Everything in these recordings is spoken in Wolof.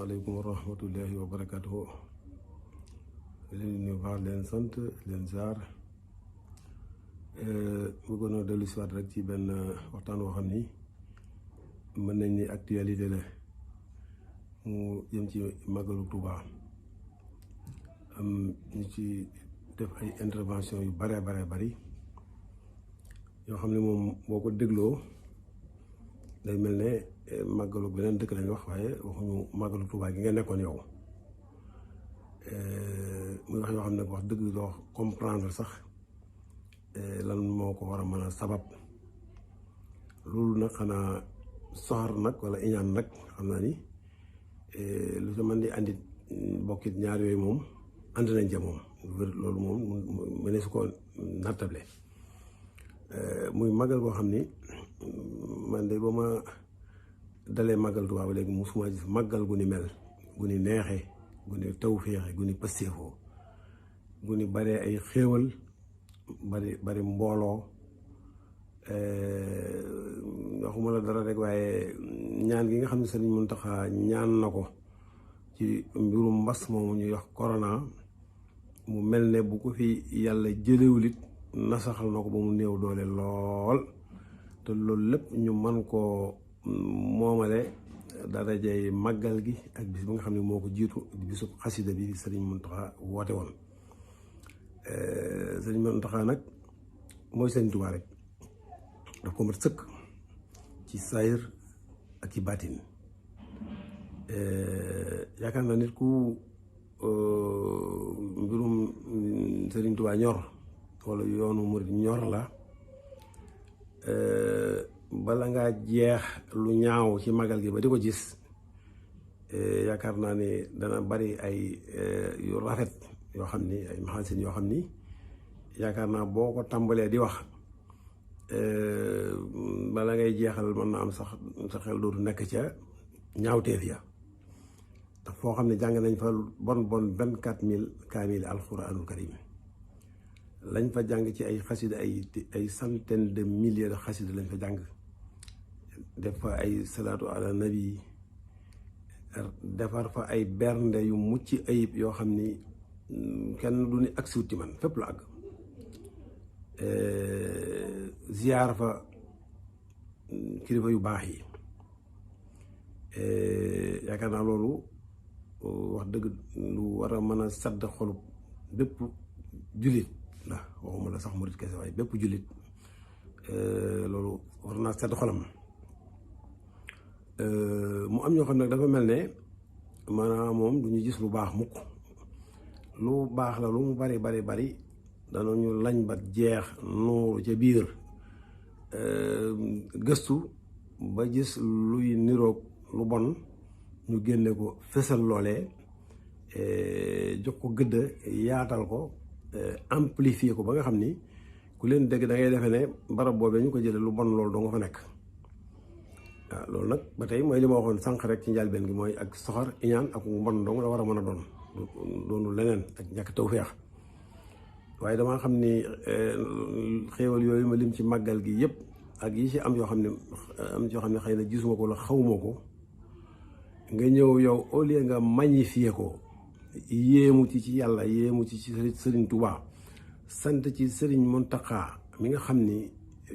asalaamaaleykum wa rahmatullahi wa barakatuhu. leen ñu baax leen sant leen ziar. bëggoon a dellu si waat rek ci benn waxtaan woo xam ni mën nañ ni actualité la mu jëm ci màggalu Tuuba. am ñu ci def ay intervention yu bare bari yoo xam ne moom boo ko dégloo day mel ne màggalu beneen dëkk lañ wax, waaye waxuñu màggalu Tuuba gi nga nekkoon yow. muy wax yoo xam ne wax dëgg doo comprendre sax lan moo ko war a mën a sabab. loolu nag xanaa soxar nag wala iñaan nag xam naa ni lu sa mën di andi bokkit ñaar yooyu moom ànd nañ ca moom loolu moom mëne su ko nattable. muy màggal boo xam ni man de ba ma dalee màggal Tuuba ba léegi musuma gis màggal gu ni mel, gu ni neexe, gu ni tawféexe, gu ni pëstéefoo, gu ni bare ay xéewal, bari mbooloo. waxuma la dara rek, waaye ñaan gi nga xam ne Sëriñ Muntaxa ñaan na ko ci mbirum mbas moomu ñuy wax corona, mu mel ne bu ko fi yàlla jëlewulit nasaxal na ko ba mu néew doole lool. te loolu lépp ñu man koo moomale darajay màggal gi ak bis bi nga xam ne moo ko jiitu bisu xasida bi Sëriñ Muntaxa woote woon. Sëriñ Muntaxa nag mooy Sëriñ Tuubaa rek, daf ko mat sëkk ci saayir ak ci baatin. yaakaar naa nit ku mbirum Sëriñ Tuubaa ñor wala yoonu murit ñor la, bala ngaa jeex lu ñaaw ci magal gi ba di ko gis, yaakaar naa ni dana bari ay yu rafet yoo xam ni ay maxasin yoo xam ni yaakaar naa boo ko tàmbalee di wax bala ngay jeexal mën na am sax sa xel dootu nekk ca ñaawteef ya. ndax foo xam ne jàng nañ fa bon 24,000 kaamil alxuraanul karim, lañ fa jàng ci ay xasida ay centaine de milliers de xasida lañ fa jàng. def fa ay salaatu ala nabi, defar fa ay bernde yu mucc ayib yoo xam ni kenn du ni agsiwut ci man, fépp la àgg. ziyaar fa kilifa yu baax yi. yaakaar naa loolu wax dëgg lu war a mën a sadd xolub bépp jullit la, waxuma la sax murit kese, waaye bépp jullit loolu war naa sadd xolam. mu am ñoo xam ne dafa mel ne maanaam moom du ñu gis lu baax mukk. lu baax la lu mu bari danañu lañ ba jeex nuuru ca biir, gëstu ba gis luy niroog lu bon ñu génne ko fësal loolee, jox ko gëdd, yaatal ko, amplifier ko ba nga xam ni ku leen dégg da ngay defe ne barab boobee ñu ko jëlee lu bon loolu doo nga fa nekk. waaw loolu nag ba tey mooy li ma waxoon sànq rek ci njëlbéen gi, mooy ak soxor, iñaan ak mbon dong la war a mën a doonu leneen ak ñàkk tawfeex. waaye damaa xam ni xéewal yooyu ma lim ci màggal gi yëpp ak yi ci am yoo xam ne xëy na gisuma ko la xawuma ko, nga ñëw yow au lieu nga magnifier ko, yéemu ci yàlla, yéemu ci Sëriñ Tuubaa, sant ci Sëriñ Muntaxa mi nga xam ni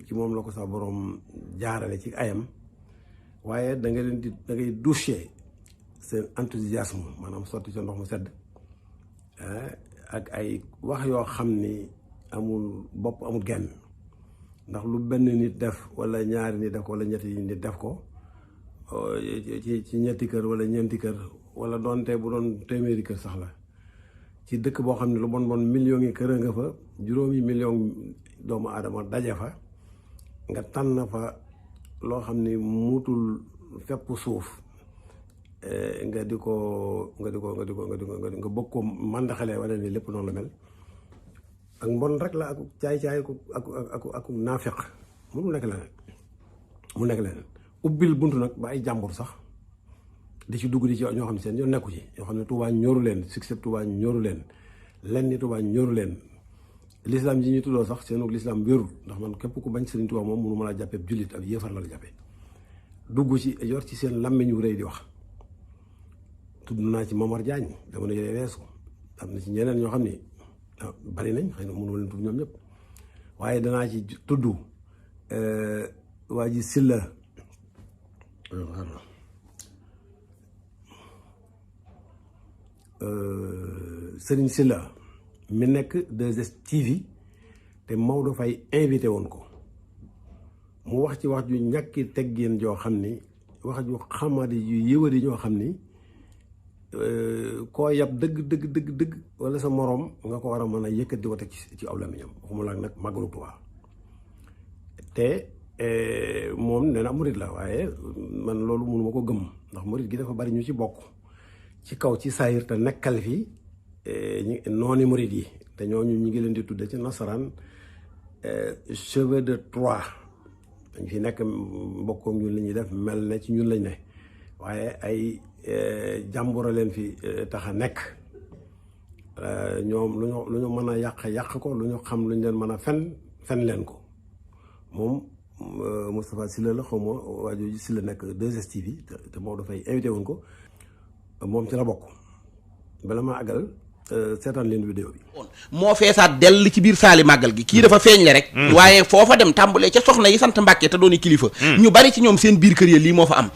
ci moom la ko sa borom jaarale ci ayam, waaye da ngay doucher seen enthousiasme, maanaam sotti sa ndox mu sedd ak ay wax yoo xam ni amul bopp amul genn. ndax lu benn nit def wala ñaari nit def ko wala ñetti nit def ko ci ñetti kër wala ñeenti kër, wala doonte bu doon téeméeri kër sax la, ci dëkk boo xam ne lu bon millions yi kër a nga fa, juróomi million doomu aadama daje fa, nga tànn fa loo xam ni muutul fepp suuf, nga bëgg ko màndaxalee wane ni lépp noonu la mel. ak mbon rek la, ak caay-caay ak naafeq, mu nekk leneen. ubbil buntu nag ba ay jàmbur sax di ci dugg di ci ñoo xam ne seen yoon nekku ci, ñoo xam ne Tuubaa ñoru leen, succès Tuubaa ñoru leen, lenn ni Tuubaa ñoru leen. l'islam ji ñu tuddoo sax seenu l'islam wérul, ndax man képp ku bañ Sëriñ Tuubaa moom mënu ma laa jàppee jullit, ab yéefar la jàppee. dugg ci yor ci seen làmmiñ wu rëy di wax tudd naa ci Momar Diagne jamono yooyu weesu am na ci ñeneen ñoo xam ni bari nañ xëy na mënu leen tudd ñoom ñëpp waaye danaa ci tudd waa ji Silla Serigne Silla mi nekk 2STV te Maodo Faye invité woon ko mu wax ci wax ju ñàkki teggin joo xam ni wax ju xamadi yu yëwadi ñoo xam ni koo yab dëgg wala sa moroom nga ko war a mën a yëkkat di ko teg ci aw lamiñam waxuma la nag màggalu Tuubaa te moom nee na murit la waaye man loolu mënuma ko gëm ndax murit gi dafa bari ñu ci bokk ci kaw ci saayir te nekkal fi nooni murit yi te ñooñu ñu ngi leen di tudde ci nasaraan cheveux de Troie dañ fi nekk mbokkook ñun li ñuy def mel ne ci ñun lañ ne waaye ay jàmbura leen fi tax a nekk ñoom lu ñu mën a yàq ko lu ñu xam lu ñu leen mën a fen leen ko moom Moustapha Sylla la xaw ma waajur ji Sylla nekk 2STV te moo dafay invité woon ko moom ci la bokk bala ma àggal seetaan leen vidéo bi moo feesaat dell ci biir saali màggal gi kii dafa feeñ le rek waaye foofa dem tàmbalee ca soxna yi sant Mbàkke te dooni kilifa ñu bari ci ñoom seen biir kër yi lii moo fa am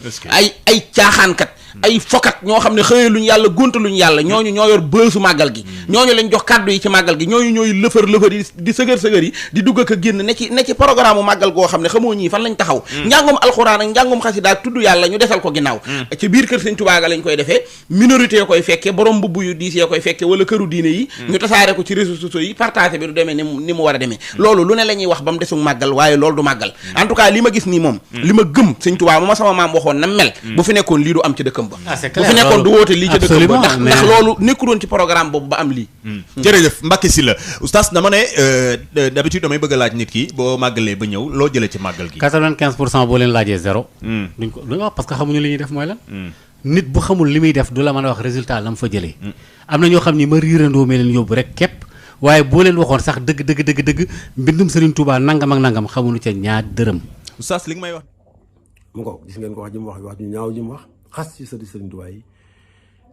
ay caaxaankat ay fokat ñoo xam ne xëyee luñu yàlla gónta luñu yàlla ñooñu ñoo yor bësu màggal gi ñooñu lañ jox kàddu yi ci màggal gi ñooñu ñooy lëfër yi di sëgër yi di dugg ak a génn ne ci programme u màggal goo xam ne xamoo ñii fan lañ taxaw njàngum alxuraan ak njàngum xasida tudd yàlla ñu desal ko ginnaaw ci biir kër Sëñ Tuubaa ga lañ koy defee minorité ya koy fekke borom mbubb yu diis ya koy fekke wala këru diine yi ñu tasaare ko ci réseaux sociaux yi partagé bi du demee ni mu war a demee loolu lu ne la ñuy wax ba mu desug màggal waaye loolu du màggal en tout cas li ma gis nii moom li ma gëm Sëñ Tuubaa ma sama maam waxoon na mel bu fi nekkoon lii du am ci dëkkam ba bu fi nekkoon du woote lii ci dëkkam ba ndax loolu nekkuloon ci programme boobu ba am lii jërëjëf Mbacké Sylla oustaz dama ne d'habitude damay bëgg a laaj nit ki boo màggalee ba ñëw loo jëlee ci màggal gi 95% boo leen laajee zéro duñ ko wax parce que xamuñu li ñuy def mooy lan nit bu xamul li muy def du la mën a wax résultat la mu fa jëlee am na ñoo xam ni ma riirandoo mee leen yóbbu rek képp waaye boo leen waxoon sax dëgg mbindum Serigne Touba nangam ak nangam xamuñu ca ñaar dërëm oustaz li nga may wax mu ko gis ngeen ko wax ji mu wax ñu ñaaw ji mu wax xas ci Serigne Touba yi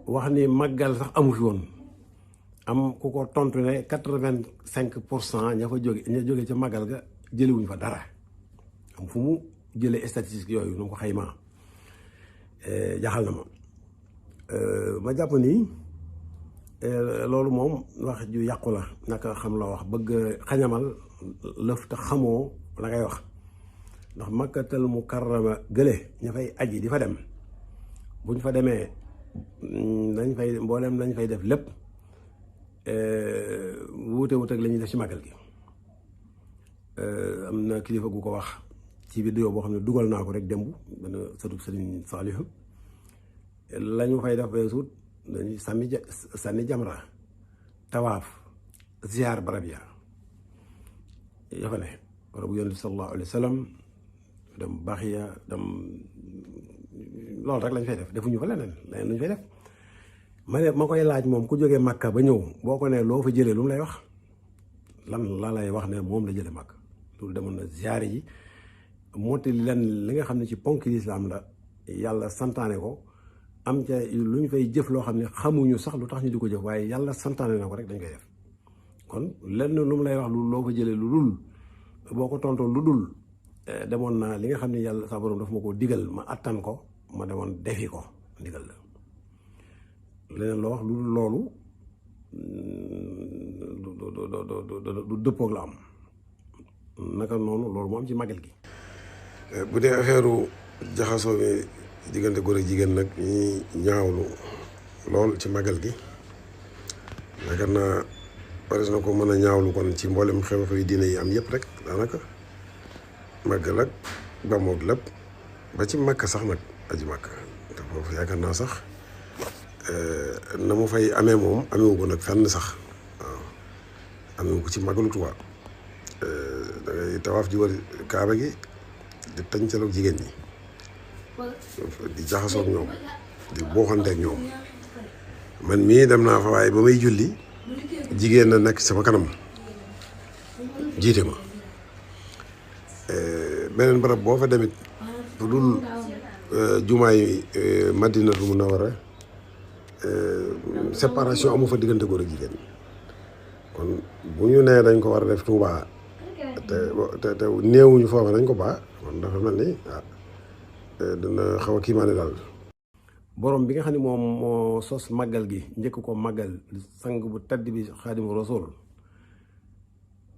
wax ni màggal sax amu fi woon am ku ko tontu ne 85% ña fa jóge ca màggal ga jëlewuñ fa dara am fu mu jëlee statistique yooyu nu mu ko xaymaa jaxal na ma jàpp ni loolu moom wax ju yàqu la naka xam la wax bëgg xañamal lëf te xamoo la ngay wax ndax Makkatal Mukarrama gële ña fay aji di fa dem buñ fa demee dañ fay mbooleem lañ fay def lépp wuute ak la ñuy def ci màggal gi am na kilifa gu ko wax ci vidéo boo xam ne dugal naa ko rek démb benn sëtub Sëriñ Saalihu la ñu fay def beesut dañuy sànni jamra tawaaf ziar barab ya fa ne barabu Yonent bi sallallahu alayhi wa sallam dem Baxiya dem loolu rek lañ fay def defuñu fa leneen luñ fay def ma koy laaj moom ku jógee Makka ba ñëw boo ko ne loo fa jëlee lu mu lay wax lan la lay wax ne moom la jëlee Makka loolu demoon na ziar yi motti len li nga xam ne ci ponk lislaam la yàlla santaane ko am ca lu ñu fay jëf loo xam ne xamuñu sax lu tax ñu di ko jëf waaye yàlla santaane na ko rek dañ koy def kon lenn lu mu lay wax lu loo fa jëlee lu dul boo ko tontoo lu dul demoon naa li nga xam ne yàlla sa borom daf ma ko digal ma attan ko ma demoon defi ko ndigal la leneen loo wax lu dul loolu du dëppoog la am naka noonu loolu moo am ci màggal gi. bu dee affaire jaxasoo bi diggante góor ak jigéen nag ñi ñaawlu lool ci màggal gi yaakaar naa pares na ko mën a ñaawlu kon ci mboolem xew-xew yi diine yi am yëpp rek daanaka màggal ak gàmmoog lépp ba ci màkk sax nag aji màkk te foofu yaakaar naa sax na mu fay amee moom amewu ko nag fenn sax waaw amewu ko ci màggalu Tuubaa da ngay tawaaf ji wër kaaba gi di tàncaloog jigéen ñi di jaxasoog ñoom di booxanteeg ñoom man mii dem naa fa waaye ba may julli jigéen na nekk sama kanam jiite ma beneen barab boo fa demit bu dul jumaay Madinatul Munawwara séparation amu fa diggante góor ak jigéen kon bu ñu nee dañ ko war a def Touba te néewuñu foofa dañ ko baax kon dafa mel ni dina xaw a kiimaane daal. borom bi nga xam ne moom moo sos màggal gi njëkk ko màggal sang bu tedd bi Xaadimu Rasuul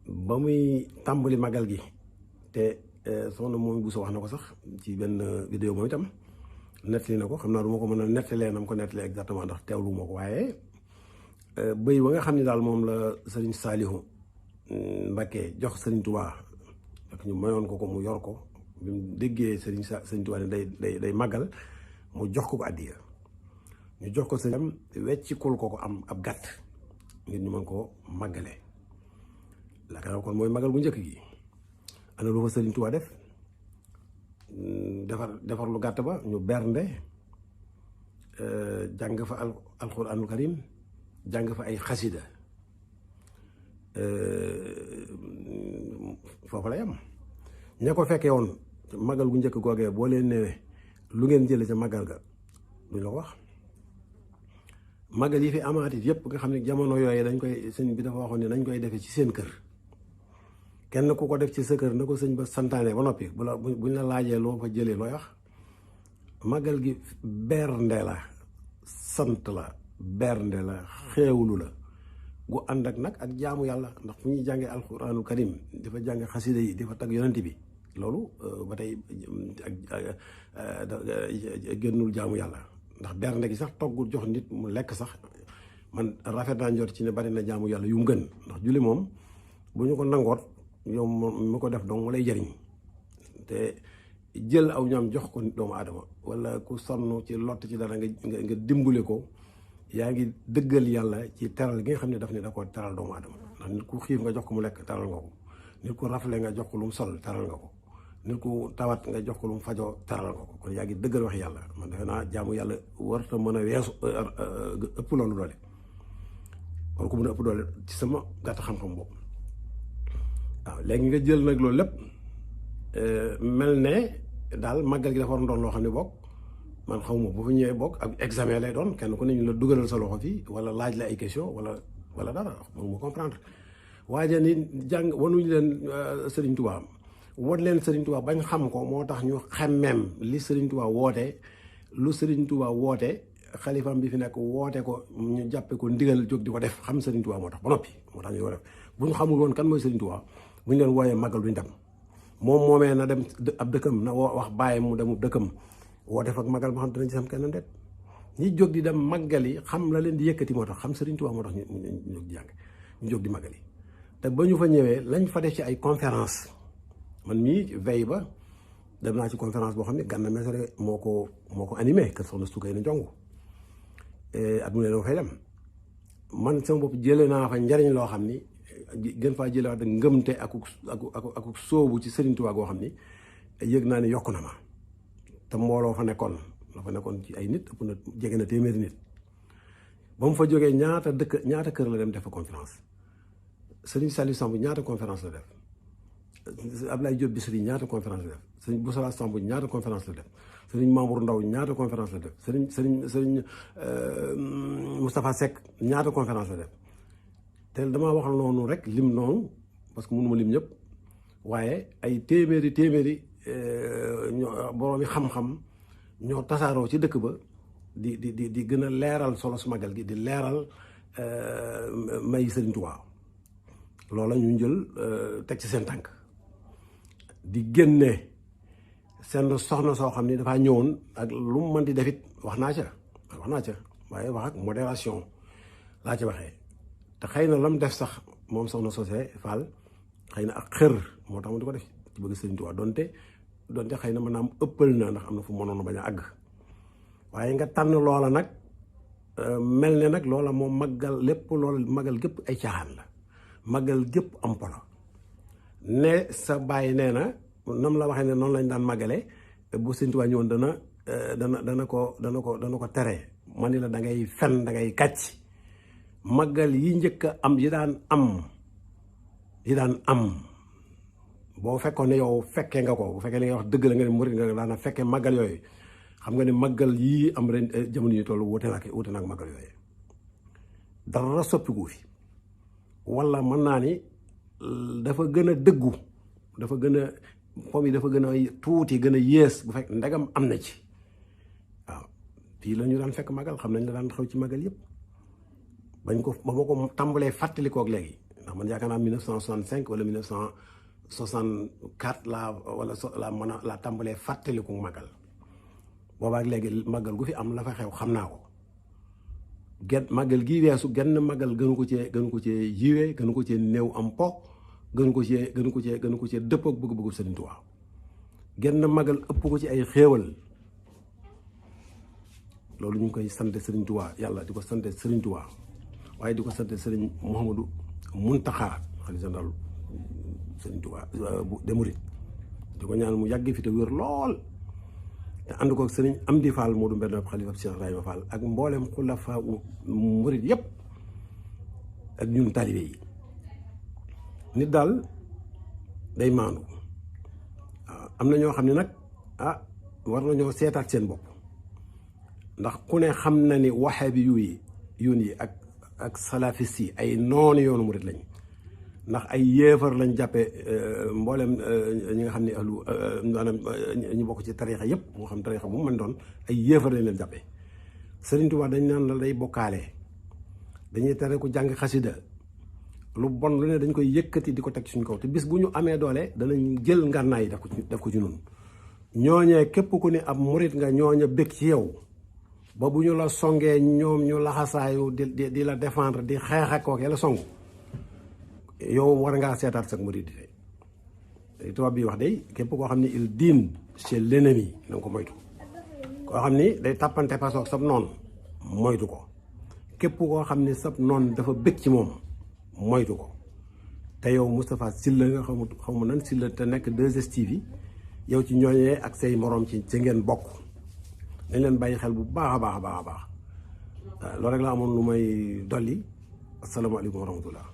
ba muy tàmbali màggal gi te soxna moom bu so wax na ko sax ci benn vidéo moom itam nettali na ko xam naa du ma ko mën a nettalee nam ko nettalee exactement ndax teewlu ma ko waaye bëy wa nga xam ne daal moom la sëriñ Saalihu Mbakke jox sëriñ Tuubaa ak ñu mayoon ko mu yor ko bi mu déggee sëriñ Tuubaa ne day màggal mu jox ko addiya ñu jox ko sëriñ weccikul ko am ab gàtt ngir ñu mën koo màggale la ka kon mooy màggal bu njëkk gi ana lu fa sëriñ Tuubaa def defar lu gàtt ba ñu bernde jàng fa alxuraanul karim jàng fa ay xasida foofu la yam ña ko fekkee woon màggal gu njëkk googee boo leen newee lu ngeen jële ca màggal ga duñ la ko wax màggal yi fi amaat it yëpp nga xam ne jamono yooyu dañ koy sëñ bi dafa waxoon ne nañ koy defee ci seen kër kenn ku ko def ci sa kër na ko sëñ ba santaane ba noppi buñ la laajee loo fa jëlee looy wax màggal gi bernde la sant la bernde la xeewlu la gu ànd ak nag ak jaamu yàlla ndax fu ñuy jàngee alxuraanul karim di fa jàng xasida yi di fa tagg yonent bi loolu ba tey génnul jaamu yàlla ndax bernde gi sax toggul jox nit mu lekk sax man rafet naa njort ci ne bari na jaamu yàlla yu mu gën ndax julli moom bu ñu ko nangoot yow mu ko def donc mu lay jëriñ te jël aw ñam jox ko doomu aadama wala ku sonn ci lott ci dara nga dimbale ko yaa ngi dëggal yàlla ci teral gi nga xam ne daf ne da ko teral doomu aadama ndax nit ku xiif nga jox ko mu lekk teral nga ko nit ku rafle nga jox ko lu mu sol teral nga ko nit ku tawat nga jox ko lu mu fajoo teral nga ko kon yaa ngi dëggal wax yàlla man defe naa jaamu yàlla warta mën a weesu ëpp loolu doole war ko mën a ëpp doole ci sama gàtt xam-xam boobu waaw léegi nga jël nag loolu lépp mel ne daal màggal gi dafa war doon loo xam ne bokk man xawma bu fa ñëwee bokk ak examen lay doon kenn ku ne ñu la dugalal sa loxo fii wala laaj la ay question wala dara moom mu comprendre waaye ni jàng wanuñu leen Serigne Touba won leen Serigne Touba bañ xam ko moo tax ñu xemmeem li Serigne Touba woote lu Serigne Touba woote xalifam bi fi nekk woote ko ñu jàppe ko ndigal jóg di ko def xam Serigne Touba moo tax ba noppi moo tax ñu ko def bu ñu xamul woon kan mooy Serigne Touba bu ñu leen wooyee màggal duñ dem moom moomee na dem ab dëkkam na wax bàyyi mu demu dëkkam woote fa ak màggal moo xam dinañ ci xam kenn ndet ñi jóg di dem màggal yi xam la leen di yëkkati moo tax xam Serigne Touba moo tax ñu jóg di jàng ñu jóg di màggal yi te ba ñu fa ñëwee lañ fa def ci ay conférence man mii veille ba dem naa ci conférence boo xam ne Gana Messere moo ko animé kër soxna Sukay na jongu at mu ne dama fay dem man sama bopp jëlee naa fa njariñ loo xam ni gën faa jëlee wax ngëmte ak sóobu ci Serigne Touba goo xam ni yëg naa ne yokk na ma te mbooloo fa nekkoon ci ay nit ëpp na jege na téeméeri nit ba mu fa jógee ñaata kër la dem def fa conférence Serigne Saliou Samb ñaata conférence la def Ablaye Diop Bichri ñaata conférence la def Serigne Boussala Samb ñaata conférence la def Serigne Mamour Ndaw ñaata conférence la def Serigne Moustapha Seck ñaata conférence la def te damaa wax noonu rek lim noonu parce que mënuma lim ñëpp waaye ay téeméeri boroomi xam-xam ñoo tasaaroo ci dëkk ba di gën a leeral solo su magal gi di leeral may Serigne Touba loola ñu jël teg ci seen tànk di génne seen soxna soo xam ni dafaa ñëwoon ak lu mu mën di defit wax naa ca waaye wax ak modération laa ci waxee te xëy na lam def sax moom soxna Sosé Fall xëy na ak xër moo tax mu di ko def ci bëgg Serigne Touba donte xëy na mën naa am ëppal na ndax am na fu mënoon a bañ a àgg waaye nga tànn loola nag mel ne nag loola moom màggal lépp loola màggal gépp ay caaxaan la màggal gépp am polo ne sa bàyyi nee na nam la waxee ne noonu lañ daan màggale bu Serigne Touba ñëwoon dana ko tere ma ni la da ngay fen da ngay kàcc màggal yi njëkk a am yi daan am boo fekkoon ne yow fekkee nga ko bu fekkee li nga wax dëgg la nga ne murid nga daana fekkee màggal yooyu xam nga ne màggal yii am ren jamono yi toll wute naag màggal yooyu dara soppiku fi wala mën naa ni dafa gën a dëggu dafa gën a pom yi dafa gën a tuuti gën a yées bu fekk ndegam am na ci waaw fii la ñu daan fekk màggal xam nañ la daan xew ci màggal yëpp bañ ko ba ma ko tàmbalee fàttalikook léegi ndax man yaakaar naa 1965 wala 1964 laa tàmbalee fàttaliku màggal boobaak léegi màggal gu fi am la fa xew xam naa ko màggal gii weesu genn màggal gënu ko cee yiwee gënu ko cee néew am po gënu ko cee dëpp ak bëgg-bëggu Sëriñ Tuubaa genn màggal ëpp ko ci ay xéewal loolu ñu ngi koy sant Sëriñ Tuubaa yàlla di ko sant Sëriñ Tuubaa waaye di ko sant Sëriñ Mouhamadou Mountakha xalifa général Sëriñ Tuubaa des Mourides di ko ñaan mu yàgg fi te wér lool te ànd ko Sëriñ Amdi Fall Modou Mbène xalifa Cheikh Ibrahima Fall ak mboolem xulafa murid yëpp ak ñun taalibe yi nit daal day maandu waaw am na ñoo xam ne nag war nañoo seetaat seen bopp ndax ku ne xam na ni wahabi yi ak salafis yi ay noonu yoonu murid lañ ndax ay yéefar lañ jàppe mboolem ñi nga xam ne ahlu maanaam ñu bokk ci tarixa yëpp moo xam tarixa bu mu mën doon ay yéefar lañ leen jàppe Sëriñ Tuubaa dañ naan la day bokkaale dañuy tere ku jàng xasida lu bon lu ne dañ koy yëkkati di ko teg suñ kaw te bis bu ñu amee doole danañ jël ngànnaay def ko ci nun ñooñee képp ku ne ab murit nga ñooña bëgg ci yow ba bu ñu la songee ñoom ñu laxasaayu di la défendre di xeex ak kooke la song yow war ngaa seetaat sax murit di tey tubaab bi wax day képp koo xam ne il dîne chez l'ennemi na nga ko moytu koo xam ni day tàppante pasoog sab noon moytu ko képp koo xam ne sab noon dafa bëgg ci moom moytu ko te yow Moustapha Sylla nga xamu nan Sylla te nekk 2STV yow ci ñooñee ak say moroom ci ngeen bokk dañ leen bàyyi xel bu baax a baax a baax a baax loolu rek la amoon lu may dolli asalaamaaleykum wa rahmatullah